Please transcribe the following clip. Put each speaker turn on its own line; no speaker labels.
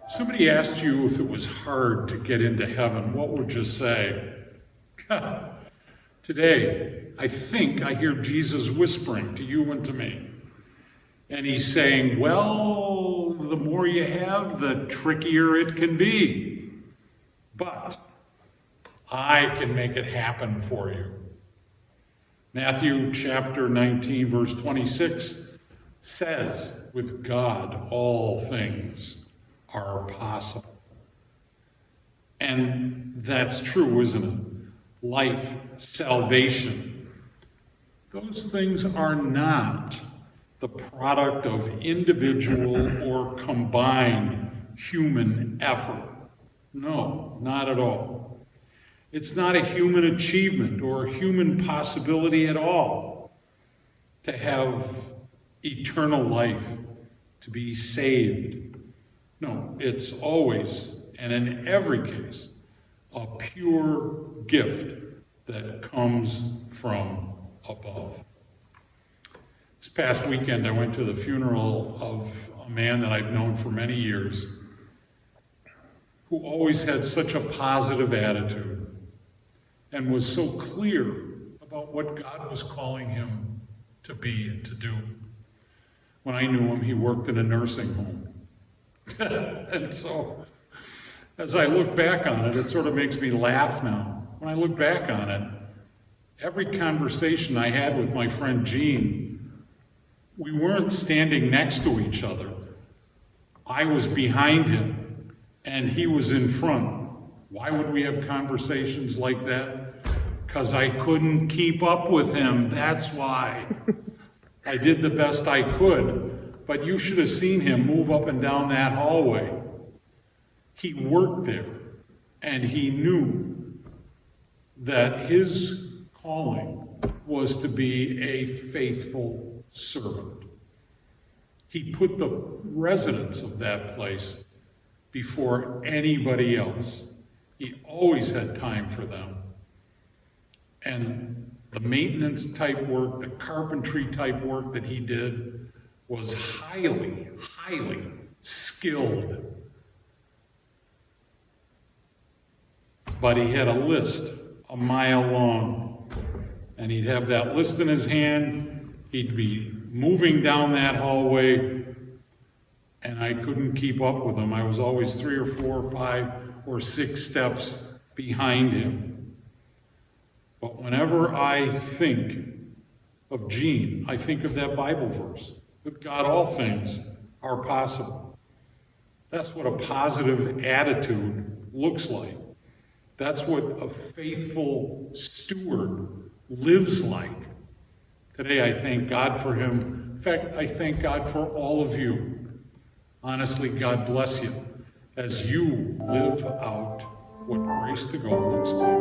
Somebody asked you if it was hard to get into heaven, what would you say? Today, I think I hear Jesus whispering to you and to me. And he's saying, well, the more you have, the trickier it can be. But I can make it happen for you. Matthew chapter 19, verse 26 says, with God, all things are possible. And that's true, isn't it? Life, salvation, those things are not the product of individual or combined human effort. No, not at all. It's not a human achievement or a human possibility at all to have eternal life, to be saved. No, it's always, and in every case, a pure gift that comes from above. This past weekend, I went to the funeral of a man that I've known for many years who always had such a positive attitude and was so clear about what God was calling him to be and to do. When I knew him, he worked in a nursing home. And so, as I look back on it, it sort of makes me laugh now. When I look back on it, every conversation I had with my friend Gene, we weren't standing next to each other. I was behind him, and he was in front. Why would we have conversations like that? Because I couldn't keep up with him, that's why. I did the best I could, but you should have seen him move up and down that hallway. He worked there, and he knew that his calling was to be a faithful servant. He put the residents of that place before anybody else. He always had time for them. And the maintenance type work, the carpentry type work that he did was highly, highly skilled. But he had a list a mile long, and he'd have that list in his hand. He'd be moving down that hallway, and I couldn't keep up with him. I was always 3 or 4 or 5 or 6 steps behind him. But whenever I think of Gene, I think of that Bible verse. With God, all things are possible. That's what a positive attitude looks like. That's what a faithful steward lives like. Today, I thank God for him. In fact, I thank God for all of you. Honestly, God bless you as you live out what Grace to Go looks like.